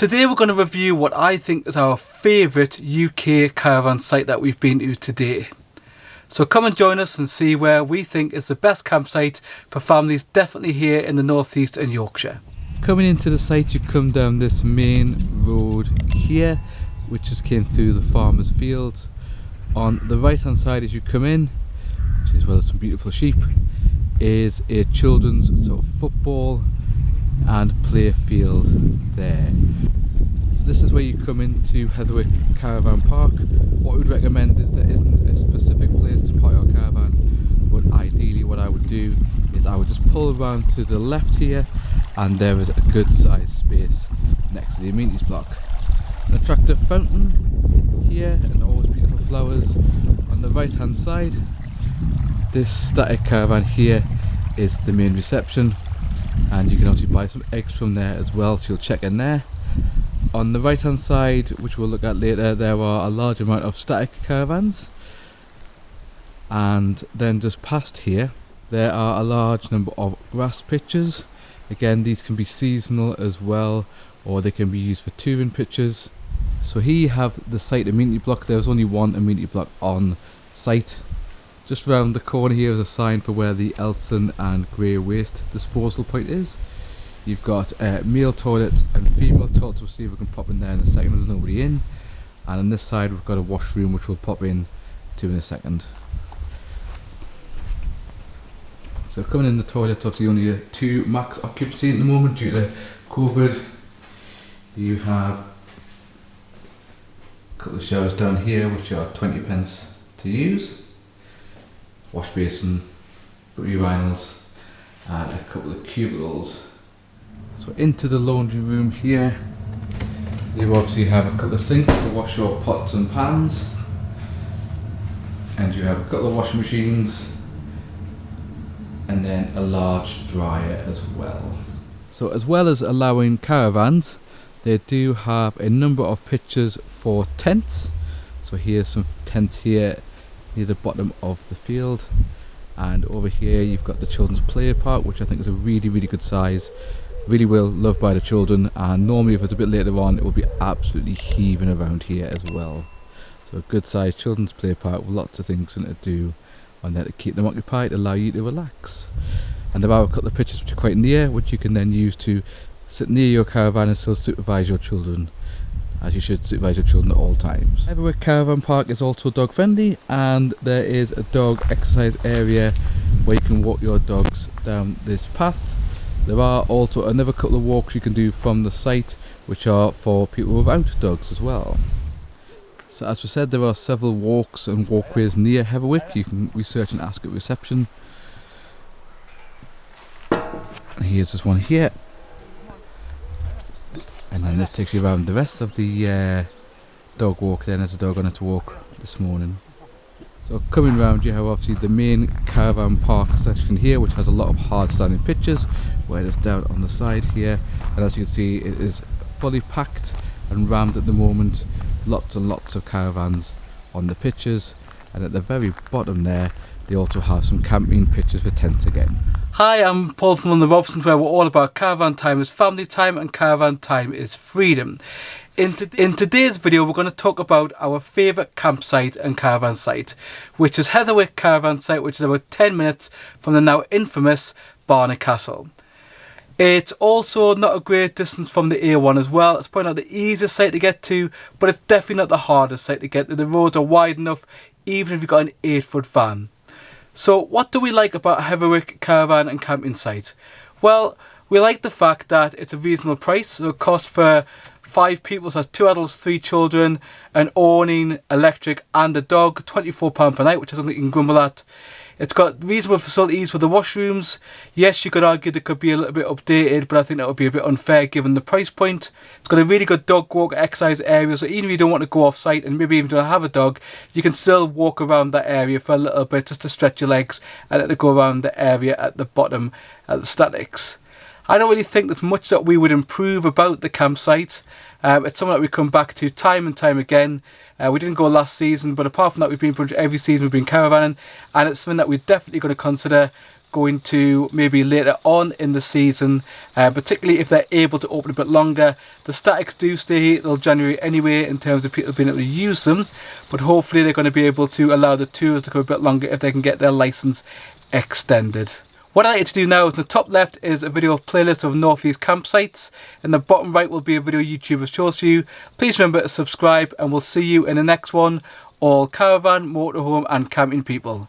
today we're going to review what I think is our favourite UK caravan site that we've been to today. So come and join us and see where we think is the best campsite for families definitely here in the North East and Yorkshire. Coming into the site, you come down this main road here, which just came through the farmer's fields. On the right hand side as you come in, which is well some beautiful sheep, is a children's sort of football and play field there. So this is where you come into Hetherwick Caravan Park. What we'd recommend is there isn't a specific place to park your caravan, but ideally what I would do is I would just pull around to the left here, and there is a good sized space next to the amenities block. An attractive fountain here and all those beautiful flowers on the right hand side. This static caravan here is the main reception, and you can also buy some eggs from there as well, so you'll check in there. On the right hand side, which we'll look at later, there are a large amount of static caravans, and then just past here there are a large number of grass pitches. Again, these can be seasonal as well, or they can be used for touring pitches. So here you have the site amenity block. There's only one amenity block on site. Just round the corner here is a sign for where the Elson and Grey waste disposal point is. You've got male toilets and female toilets. We'll see if we can pop in there in a second. There's nobody in. And on this side we've got a washroom, which we'll pop in to in a second. So coming in the toilet, obviously only a 2 max occupancy at the moment due to COVID. You have a couple of showers down here, which are 20p to use. Wash basin, urinals, and a couple of cubicles. So into the laundry room here, you obviously have a couple of sinks to wash your pots and pans, and you have a couple of washing machines, and then a large dryer as well. So as well as allowing caravans, they do have a number of pitches for tents. So here's some tents here near the bottom of the field, and over here you've got the children's play park, which I think is a really good size, really well loved by the children, and normally if it's a bit later on it will be absolutely heaving around here as well. So a good sized children's play park with lots of things to do on there to keep them occupied, allow you to relax. And there are a couple of pitches which are quite near, which you can then use to sit near your caravan and still supervise your children, as you should supervise your children at all times. Hetherwick Caravan Park is also dog friendly, and there is a dog exercise area where you can walk your dogs down this path. There are also another couple of walks you can do from the site, which are for people without dogs as well. So as we said, there are several walks and walkways near Hetherwick. You can research and ask at reception. And here's just one here. And then this takes you around the rest of the dog walk. Then there's a dog on its walk this morning. So coming round, you have obviously the main caravan park section here, which has a lot of hard standing pitches, where it's down on the side here. And as you can see, it is fully packed and rammed at the moment. Lots and lots of caravans on the pitches. And at the very bottom there, they also have some camping pitches for tents again. Hi, I'm Paul from the Robsons, where we're all about Caravan Time is family time and Caravan Time is freedom. In today's video, we're going to talk about our favourite campsite and caravan site, which is Hetherwick Caravan site, which is about 10 minutes from the now infamous Barnet Castle. It's also not a great distance from the A1 as well. It's probably not the easiest site to get to, but it's definitely not the hardest site to get to. The roads are wide enough, even if you've got an 8-foot van. So what do we like about Hetherwick Caravan and Camping site? Well, we like the fact that it's a reasonable price. So it costs for 5 people, so that's 2 adults, 3 children, an awning, electric and a dog, £24 per night, which I don't think you can grumble at. It's got reasonable facilities for the washrooms. Yes, you could argue they could be a little bit updated, but I think that would be a bit unfair given the price point. It's got a really good dog walk exercise area, so even if you don't want to go off site and maybe even don't have a dog, you can still walk around that area for a little bit just to stretch your legs and to go around the area at the bottom at the statics. I don't really think there's much that we would improve about the campsite. It's something that we come back to time and time again. We didn't go last season, but apart from that, we've been pretty much every season we've been caravanning, and it's something that we're definitely going to consider going to maybe later on in the season, particularly if they're able to open a bit longer. The statics do stay till January anyway in terms of people being able to use them, but hopefully they're going to be able to allow the tours to go a bit longer if they can get their license extended. What I like to do now is in the top left is a video of playlist of Northeast campsites. In the bottom right will be a video YouTube has shows you. Please remember to subscribe and we'll see you in the next one. All caravan, motorhome and camping people.